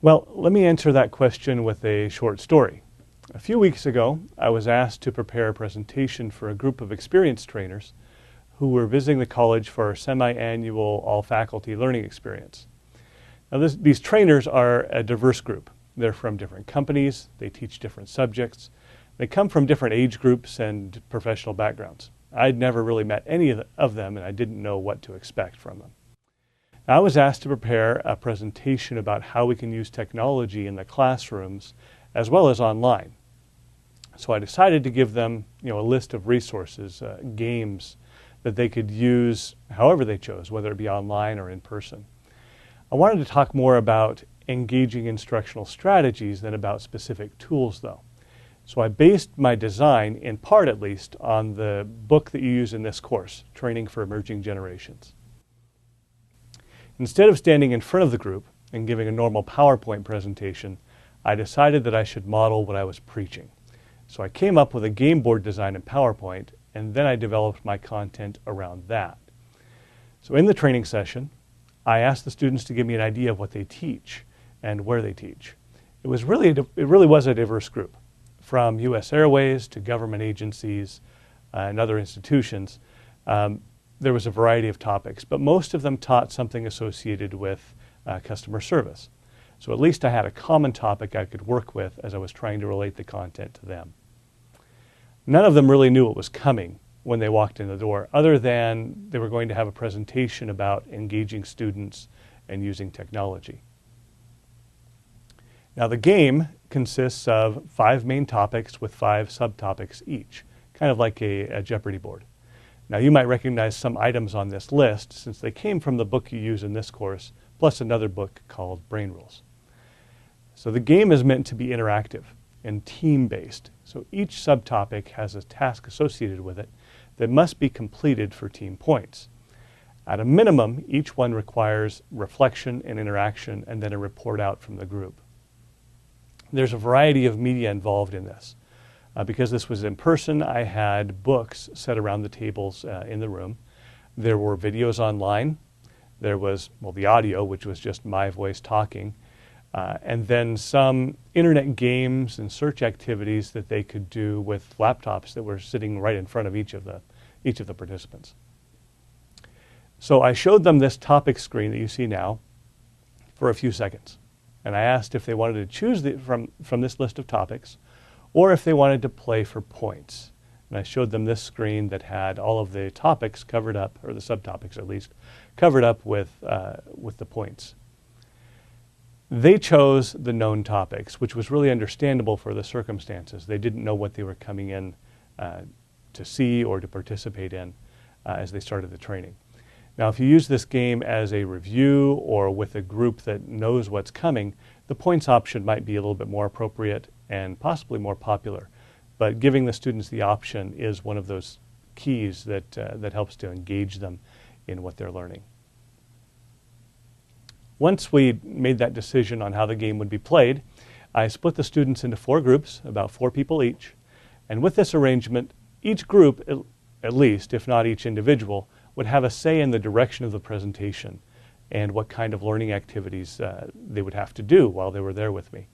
Well, let me answer that question with a short story. A few weeks ago, I was asked to prepare a presentation for a group of experienced trainers who were visiting the college for our semi-annual all-faculty learning experience. Now, these trainers are a diverse group. They're from different companies, they teach different subjects, they come from different age groups and professional backgrounds. I'd never really met any of them, and I didn't know what to expect from them. I was asked to prepare a presentation about how we can use technology in the classrooms as well as online. So I decided to give them, a list of resources, games that they could use however they chose, whether it be online or in person. I wanted to talk more about engaging instructional strategies than about specific tools, though. So I based my design, in part at least, on the book that you use in this course, Training for Emerging Generations. Instead of standing in front of the group and giving a normal PowerPoint presentation, I decided that I should model what I was preaching. So I came up with a game board design in PowerPoint, and then I developed my content around that. So in the training session, I asked the students to give me an idea of what they teach and where they teach. It really was a diverse group, from U.S. Airways to government agencies and other institutions. There was a variety of topics, but most of them taught something associated with customer service. So at least I had a common topic I could work with as I was trying to relate the content to them. None of them really knew what was coming when they walked in the door, other than they were going to have a presentation about engaging students and using technology. Now, the game consists of 5 main topics with 5 subtopics each, kind of like a Jeopardy board. Now, you might recognize some items on this list since they came from the book you use in this course, plus another book called Brain Rules. So the game is meant to be interactive and team-based. So each subtopic has a task associated with it that must be completed for team points. At a minimum, each one requires reflection and interaction and then a report out from the group. There's a variety of media involved in this. Because this was in person, I had books set around the tables in the room. There were videos online. There was, the audio, which was just my voice talking. And then some internet games and search activities that they could do with laptops that were sitting right in front of each of the participants. So I showed them this topic screen that you see now for a few seconds. And I asked if they wanted to choose from this list of topics, or if they wanted to play for points. And I showed them this screen that had all of the topics covered up, or the subtopics at least, covered up with the points. They chose the known topics, which was really understandable for the circumstances. They didn't know what they were coming in to see or to participate in as they started the training. Now, if you use this game as a review or with a group that knows what's coming, the points option might be a little bit more appropriate and possibly more popular. But giving the students the option is one of those keys that helps to engage them in what they're learning. Once we made that decision on how the game would be played, I split the students into 4 groups, about 4 people each. And with this arrangement, each group, at least, if not each individual, would have a say in the direction of the presentation and what kind of learning activities they would have to do while they were there with me.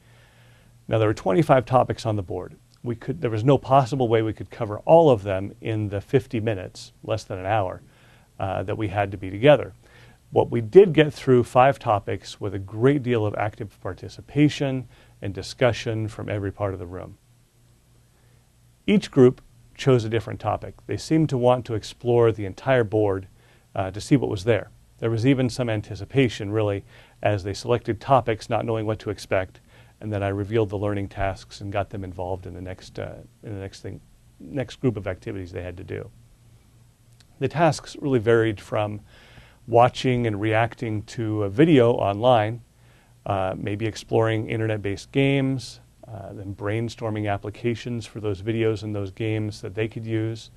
Now, there were 25 topics on the board. There was no possible way we could cover all of them in the 50 minutes, less than an hour, that we had to be together. What we did get through 5 topics with a great deal of active participation and discussion from every part of the room. Each group chose a different topic. They seemed to want to explore the entire board to see what was there. There was even some anticipation, really, as they selected topics, not knowing what to expect, and then I revealed the learning tasks and got them involved in the next group of activities they had to do. The tasks really varied from watching and reacting to a video online, maybe exploring internet-based games, then brainstorming applications for those videos and those games that they could use.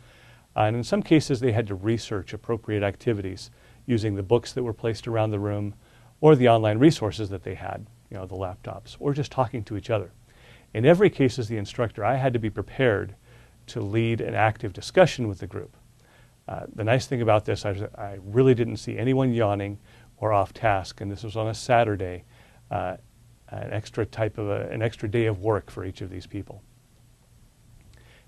And in some cases, they had to research appropriate activities using the books that were placed around the room or the online resources that they had, the laptops, or just talking to each other. In every case, as the instructor, I had to be prepared to lead an active discussion with the group. The nice thing about this, I really didn't see anyone yawning or off task, and this was on a Saturday. an extra an extra day of work for each of these people.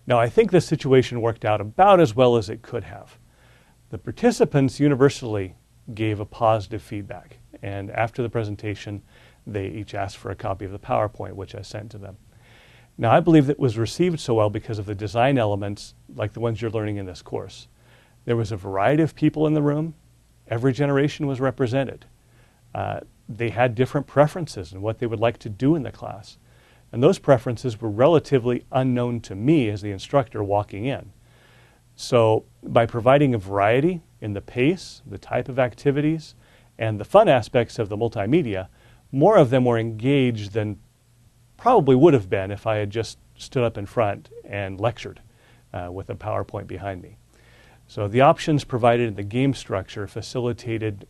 Now, I think this situation worked out about as well as it could have. The participants universally gave a positive feedback, and after the presentation, they each asked for a copy of the PowerPoint, which I sent to them. Now, I believe that it was received so well because of the design elements like the ones you're learning in this course. There was a variety of people in the room. Every generation was represented. They had different preferences in what they would like to do in the class. And those preferences were relatively unknown to me as the instructor walking in. So by providing a variety in the pace, the type of activities, and the fun aspects of the multimedia, more of them were engaged than probably would have been if I had just stood up in front and lectured with a PowerPoint behind me. So the options provided in the game structure facilitated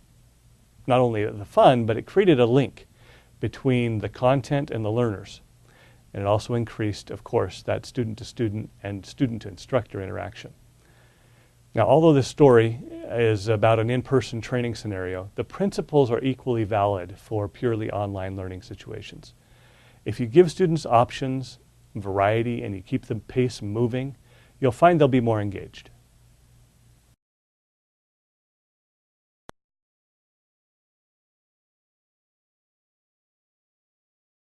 not only the fun, but it created a link between the content and the learners. And it also increased, of course, that student-to-student and student-to-instructor interaction. Now, although this story is about an in-person training scenario, the principles are equally valid for purely online learning situations. If you give students options, variety, and you keep the pace moving, you'll find they'll be more engaged.